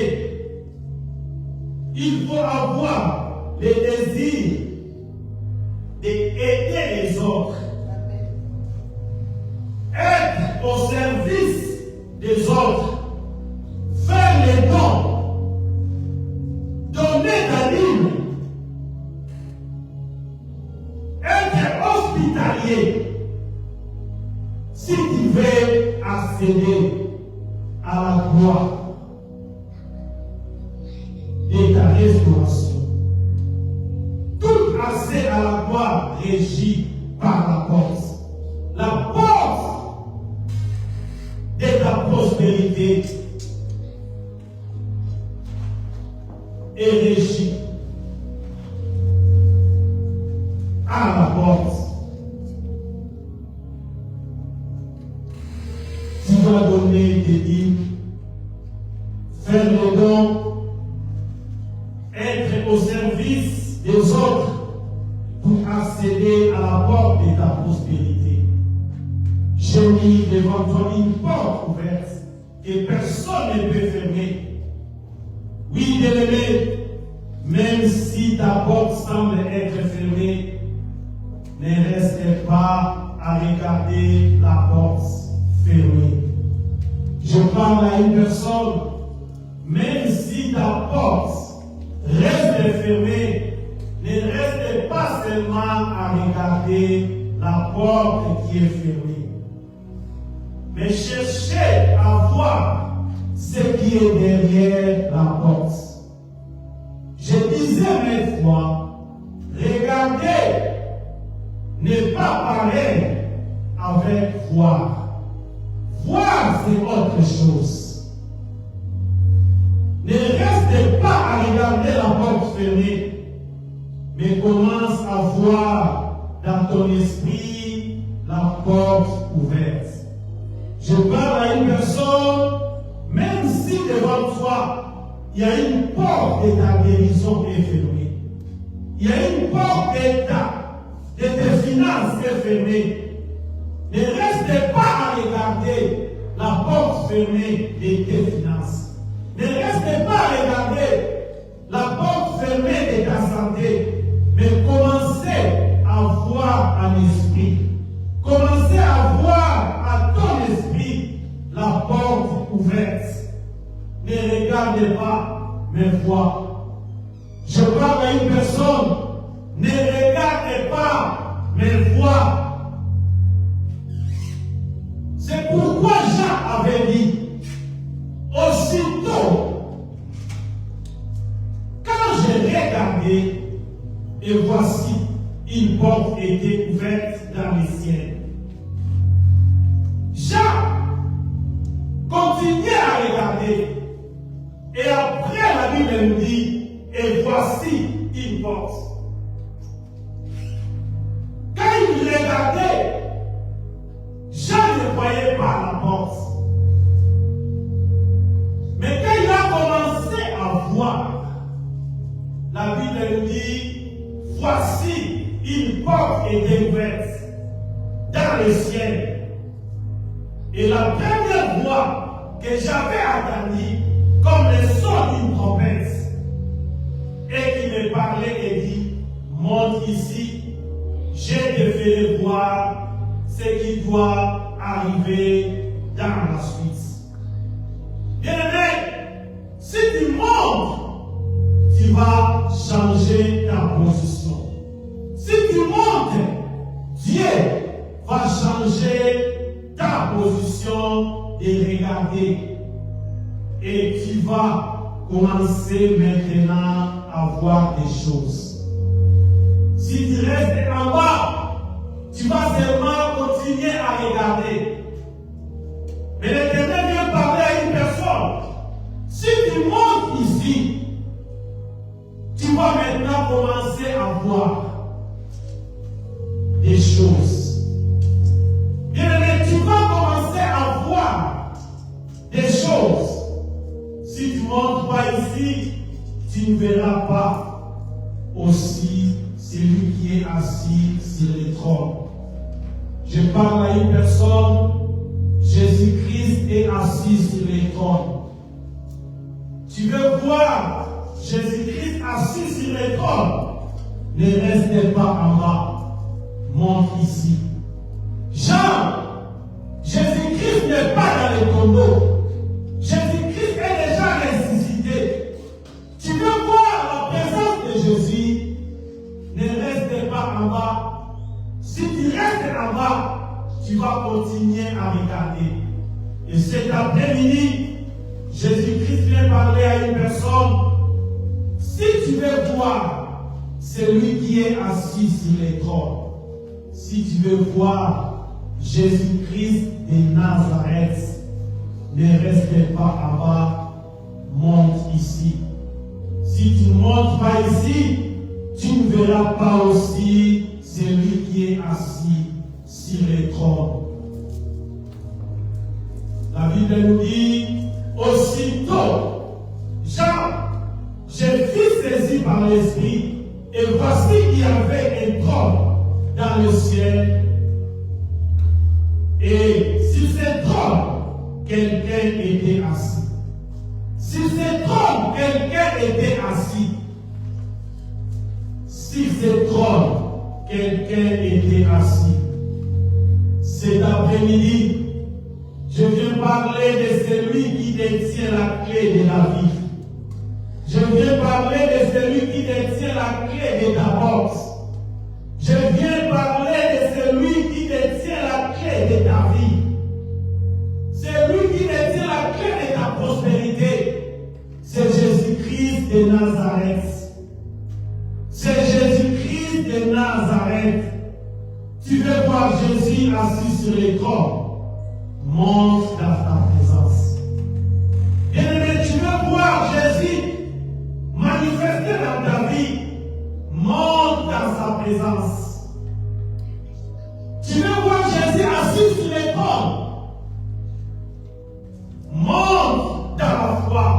il faut avoir le désir d'aider les autres. Être au service des autres. Faire les dons. Donner ta ligne. Être hospitalier. Si tu veux accéder à la gloire de ta restauration, tout accès à la gloire régi par la porte. La porte de ta prospérité est régie à la porte. Tu vas donner tes dîmes, faire les dons, être au service des autres pour accéder à la porte de ta prospérité. J'ai mis devant toi une porte ouverte que personne ne peut fermer. Oui, bien-aimé, même si ta porte semble être fermée, ne reste pas à regarder la porte fermée. Je parle à une personne, même si ta porte reste fermée, ne reste pas seulement à regarder la porte qui est fermée, mais cherchez à voir ce qui est derrière la porte. Je disais maintes fois, regardez n'est pas pareil avec voir. Voir, c'est autre chose. Ne reste pas à regarder la porte fermée, mais commence à voir dans ton esprit la porte ouverte. Je parle à une personne, même devant toi, il y a une porte de ta guérison qui est fermée. Il y a une porte de tes finances qui est fermée. Ne restez pas à regarder la porte fermée de tes finances. Ne restez pas à regarder la porte fermée de ta santé. Mais commencez à voir en esprit. Commencez à voir à ton esprit la porte ouverte. Ne regardez pas, mais vois. Je parle à une personne. Ne regardez pas, mais vois. C'est pourquoi Jean avait dit, aussitôt, quand j'ai regardé, et voici, une porte était ouverte dans les ciels. Jean continuait à regarder. Et après, la Bible nous dit, et voici une porte. Quand il regardait, Jean ne voyait pas la porte. Mais quand il a commencé à voir, la Bible nous dit, voici une porte était ouverte dans le ciel. Et la première voix que j'avais entendue, comme le son d'une trompette, et qui me parlait et dit, monte ici, je te ferai voir ce qui doit arriver dans la suite. Bien-aimé, si tu montes, tu vas changer ta position. Si tu montes, Dieu va changer ta position et regarder. Et tu vas commencer maintenant à voir des choses. Si tu restes en bas, tu vas seulement continuer à regarder. Mais l'Éternel vient parler à une personne. Si tu montes ici, tu vas maintenant commencer à voir des choses. Bien-aimé, tu vas commencer à voir des choses. Si tu ne montes pas ici, tu ne verras pas aussi celui qui est assis sur le trône. Je parle à une personne, Jésus-Christ est assis sur le trône. Tu veux voir Jésus-Christ assis sur le trône? Ne restez pas en bas, monte ici. Jean, Jésus-Christ n'est pas dans le tombeau. Jésus-Christ est déjà ressuscité. Tu veux voir la présence de Jésus? Ne reste pas en bas. Si tu restes en bas, tu vas continuer à regarder. Et cet après-midi, Jésus-Christ vient parler à une personne. Si tu veux voir celui qui est assis sur les trônes, si tu veux voir Jésus-Christ de Nazareth, ne reste pas en bas, monte ici. Si tu ne montes pas ici, tu ne verras pas aussi celui qui est assis sur les trônes. La Bible nous dit, aussitôt, Jean, je fus saisi par l'Esprit, et voici qu'il y avait un trône dans le ciel, et sur ce trône, quelqu'un était assis. Sur ce trône, quelqu'un était assis. Sur ce trône, quelqu'un était assis. Cet après-midi, je viens parler de celui qui détient la clé de la vie. Je viens parler de celui qui détient la clé de ta porte. Je viens parler de celui qui détient la clé de ta vie. Celui qui détient la clé de ta prospérité, c'est Jésus-Christ de Nazareth. C'est Jésus-Christ de Nazareth. Tu veux voir Jésus assis sur les trônes, monte dans ta présence. Bien-aimé, tu veux voir Jésus manifester dans ta vie, monte dans sa présence. Tu veux voir Jésus assis sur les trônes, monte dans la foi.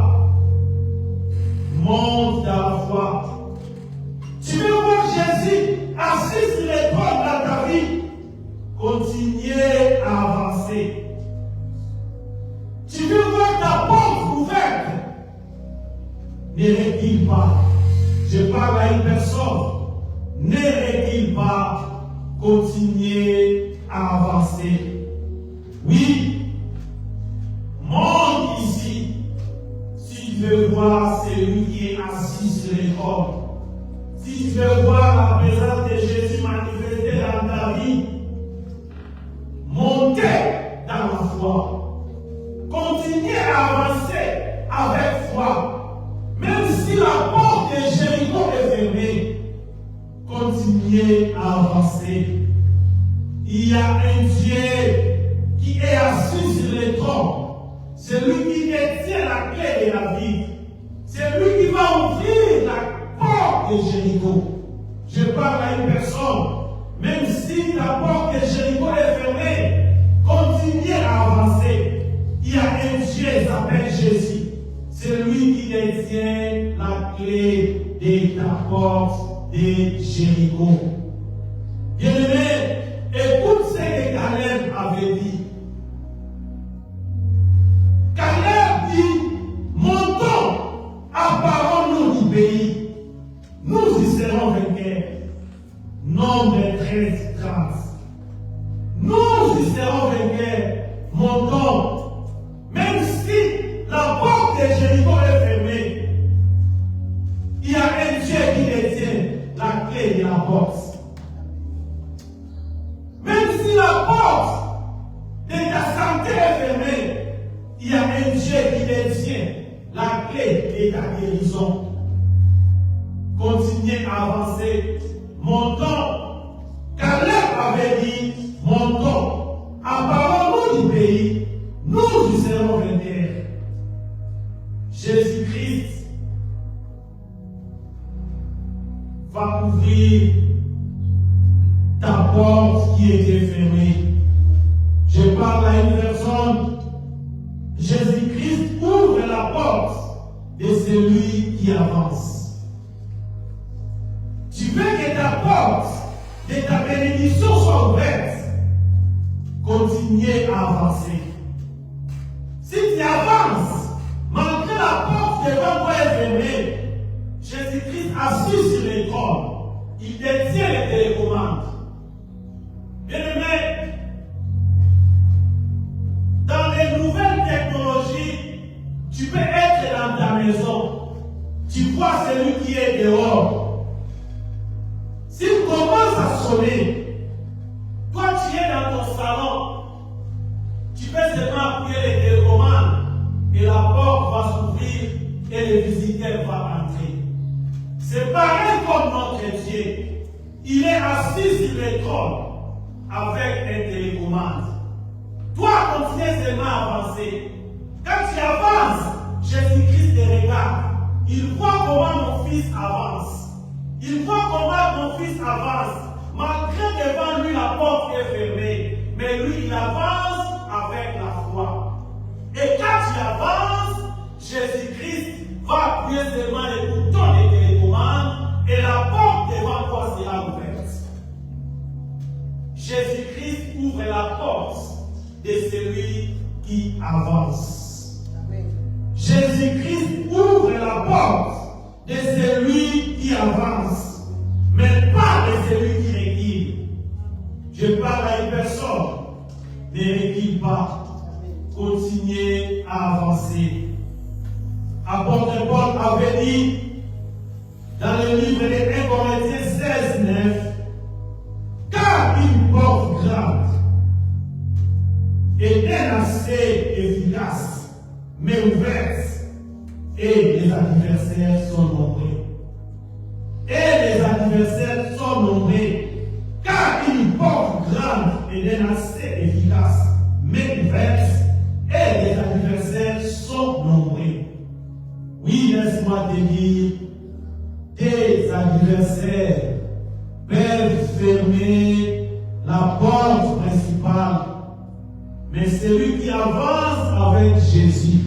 ne recule pas. Je parle à une personne, ne recule pas, continuez à avancer. Oui, monte ici, si tu veux voir celui qui est assis sur les trônes. Si tu veux voir la présence de Jésus manifestée dans ta vie, montez dans la foi. Continuez à avancer avec foi. Même si la porte de Jéricho est fermée, continuez à avancer. Il y a un Dieu qui est assis sur le trône. C'est lui qui détient la clé de la vie. C'est lui qui va ouvrir la porte de Jéricho. Je parle à une personne. Même si la porte de Jéricho est fermée, continuez à avancer. Il y a un Dieu qui s'appelle Jésus. C'est lui qui détient la clé de ta porte de Jéricho. Bien-aimé, écoute ce que Caleb avait dit. Caleb dit, montons, apparons-nous du pays. Nous y serons vainqueurs. Nombre 13-30. Nous y serons vainqueurs. Montons. Même si la porte de Jéricho est fermée, il y a un Dieu qui détient la clé de la porte. Même si la porte de ta santé est fermée, il y a un Dieu qui détient la clé de ta guérison. Continuez à avancer. Montons. Caleb avait dit, montons. Apparons-nous du pays. Nous y serons vainqueurs. Jésus-Christ va ouvrir ta porte qui était fermée. Je parle à une personne. Jésus-Christ ouvre la porte de celui qui avance. Tu veux que ta porte de ta bénédiction soit ouverte. Continuez à avancer. Si tu avances, malgré la porte devant toi est fermée, Jésus-Christ assis sur les trônes, il détient les télécommandes. Bien-aimé, dans les nouvelles technologies, tu peux être dans ta maison, tu vois celui qui est dehors. S'il commence à sonner, toi tu es dans ton salon, tu peux seulement appuyer les télécommandes et la porte va s'ouvrir et le visiteur va entrer. C'est pareil comme notre Dieu. Il est assis sur le trône avec un télécommande. Toi, continue seulement à avancer. Quand tu avances, Jésus-Christ te regarde. Il voit comment mon fils avance. Il voit comment mon fils avance. Malgré devant lui la porte est fermée. Mais lui, il avance avec la foi. Et quand tu avances, Jésus-Christ va appuyer seulement les boutons des télécommandes et la porte devant toi sera ouverte. Jésus-Christ ouvre la porte de celui qui avance. Amen. Jésus-Christ ouvre la porte de celui qui avance, mais pas de celui qui recule. Je parle à une personne, ne recule pas. Continuez à avancer. Apôtre Paul avait dit dans le livre de 1 Corinthiens 16:9, car une porte grande est assez efficace, mais ouverte, et les adversaires sont nombreux. Et les adversaires sont nombreux, car une porte grande est assez efficace, mais ouverte, et les adversaires sont nombreux. Oui, laisse-moi te dire, tes adversaires peuvent fermer la porte principale, mais celui qui avance avec Jésus,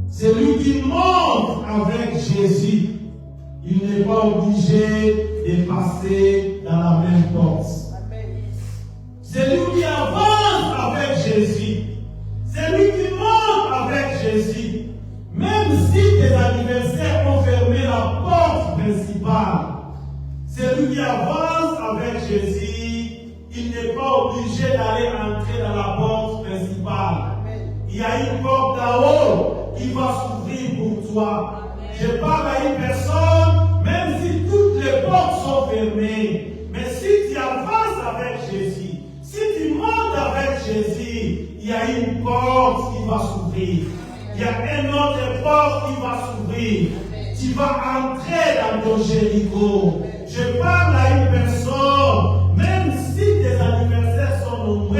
celui qui monte avec Jésus, il n'est pas obligé de passer dans la même porte. Celui qui avance avec Jésus, celui qui monte avec Jésus, même si tes adversaires ont fermé la porte principale. Celui qui avance avec Jésus, il n'est pas obligé d'aller entrer dans la porte principale. Il y a une porte d'en-haut qui va s'ouvrir pour toi. Je parle à une personne, même si toutes les portes sont fermées, mais si tu avances avec Jésus, si tu montes avec Jésus, il y a une porte qui va s'ouvrir. Il y a une autre porte qui va s'ouvrir. Tu vas entrer dans ton Jéricho. Je parle à une personne, même si tes anniversaires sont nombreux,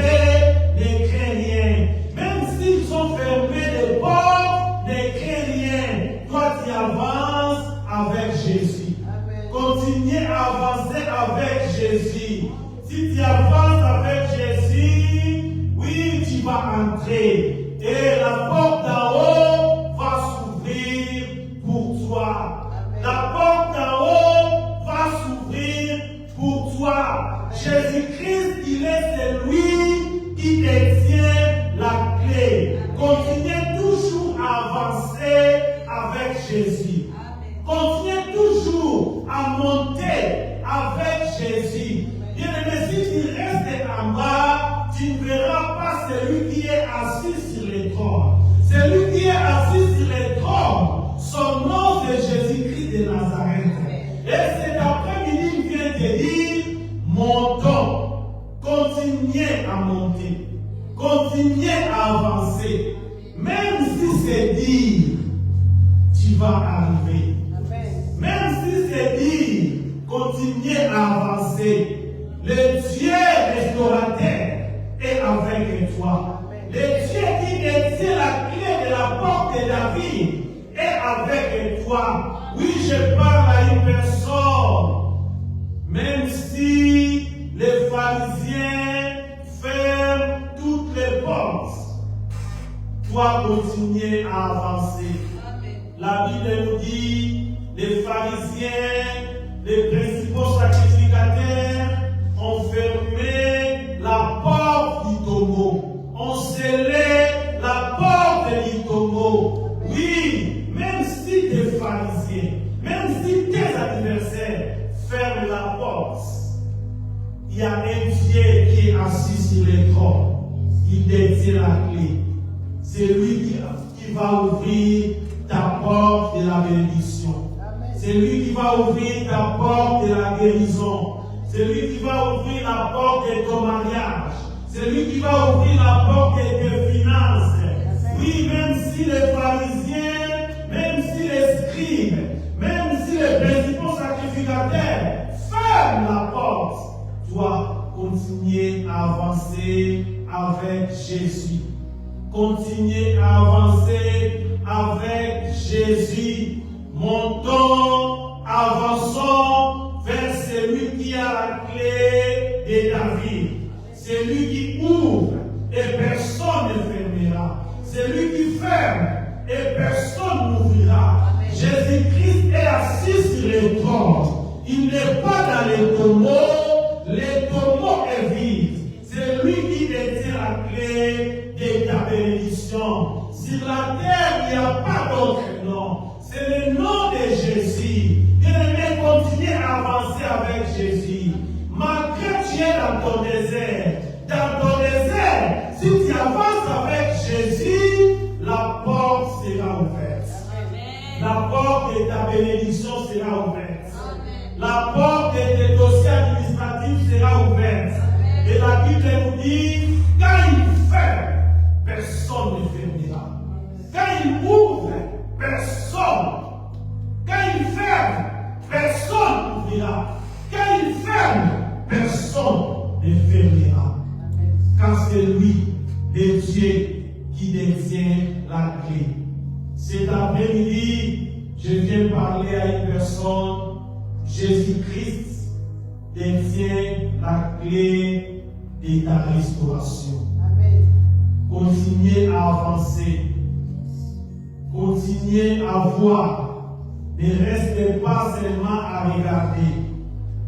ne crains rien. Même s'ils sont fermés les portes, ne crains rien. Toi, tu avances avec Jésus. Continuez à avancer avec Jésus. Si tu avances avec Jésus, oui, tu vas entrer. Et la porte d'en haut va s'ouvrir pour toi. La porte d'en haut va s'ouvrir pour toi. Jésus-Christ, il est celui qui détient la clé. Continuez toujours à avancer avec Jésus. Continuez toujours à monter avec Jésus. Bien-aimé, si tu restes en bas, tu ne verras pas celui qui est assis sur le trône. Celui qui est assis sur le trône, son nom c'est Jésus-Christ de Nazareth. Et cet après-midi, il vient te dire, montons. Continuez à monter. Continuez à avancer. Même si c'est dire, tu vas arriver. Même si c'est dire, continuez à avancer. Le Dieu restaurateur est avec toi. Le Dieu qui détient la clé de la porte de David est avec toi. Oui, je parle à une personne. Même si les pharisiens ferment toutes les portes, toi continuer à avancer. La Bible nous dit, les pharisiens, les principaux sacrificateurs ont fermé la porte du tombeau, ont scellé la porte du tombeau. Oui, même si tes pharisiens, même si tes adversaires ferment la porte, il y a un Dieu qui est assis sur le trône. Il détient la clé. C'est lui qui va ouvrir ta porte de la bénédiction. C'est lui qui va ouvrir ta porte de la guérison. C'est lui qui va ouvrir la porte de ton mariage. C'est lui qui va ouvrir la porte de tes finances. Oui, même si les pharisiens, même si les scribes, même si les principaux sacrificateurs ferment la porte, toi, continuer à avancer avec Jésus. Continuez à avancer avec Jésus. Montons, avançons vers celui qui a la clé de David. Celui qui ouvre et personne ne fermera. Celui qui ferme et personne n'ouvrira. Jésus-Christ est assis sur le trône. Il n'est pas dans les tombeaux. Les tombeaux est vide. C'est lui qui détient la clé de ta bénédiction. Sur la terre, il n'y a pas d'autre nom. C'est le nom de Jésus. Bien-aimé, continuez à avancer avec Jésus. Malgré que tu es dans ton désert, si tu avances avec Jésus, la porte sera ouverte. La porte de ta bénédiction sera ouverte. La porte de tes dossiers administratifs sera ouverte. Et la Bible nous dit, quand il ferme, personne ne fermera. Quand il ouvre, personne. Quand il ferme, personne n'ouvrira. Quand il ferme, personne ne fermera. Car c'est lui, le Dieu, qui détient la clé. Cet après-midi, je viens parler à une personne. Jésus-Christ détient la clé de ta restauration. Amen. Continuez à avancer. Continuez à voir. Ne restez pas seulement à regarder.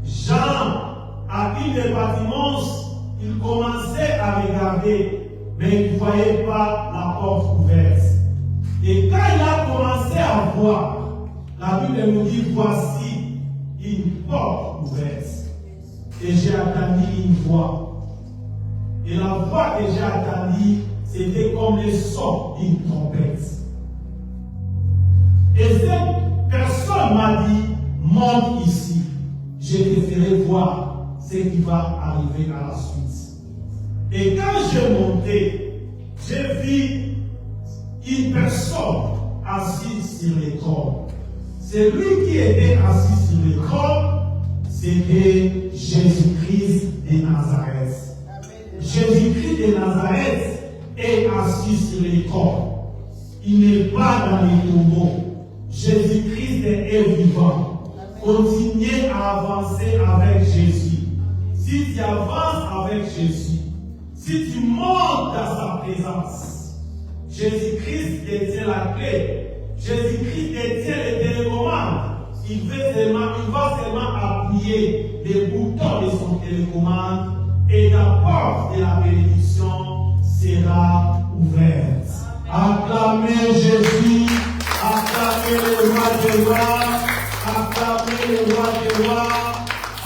Jean a eu des bâtiments, il commençait à regarder, mais il ne voyait pas la porte ouverte. Et quand il a commencé à voir, La Bible nous dit, voici une porte ouverte. Et j'ai attendu une voix. Et la voix que j'ai attendue, c'était comme le son d'une trompette. Et cette personne m'a dit, monte ici. Je te ferai voir ce qui va arriver à la suite. Et quand j'ai monté, j'ai vu une personne assise sur le trône. Celui qui était assis sur le trône, c'était Jésus-Christ de Nazareth. Jésus-Christ de Nazareth est assis sur le trône. Il n'est pas dans les tombeaux. Jésus-Christ est vivant. Continuez à avancer avec Jésus. Si tu avances avec Jésus, si tu montes dans sa présence, Jésus-Christ détient la clé. Jésus-Christ détient les télécommandes. Il va seulement appuyer les boutons de son télécommande et la porte de la bénédiction sera ouverte. Acclamez Jésus, acclamez le roi des rois, acclamez le roi des rois.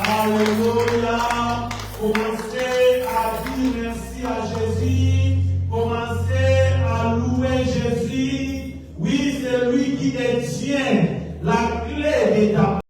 Alléluia. Commencez à dire merci à Jésus. Commencez à louer Jésus. Oui, c'est lui qui détient la clé de ta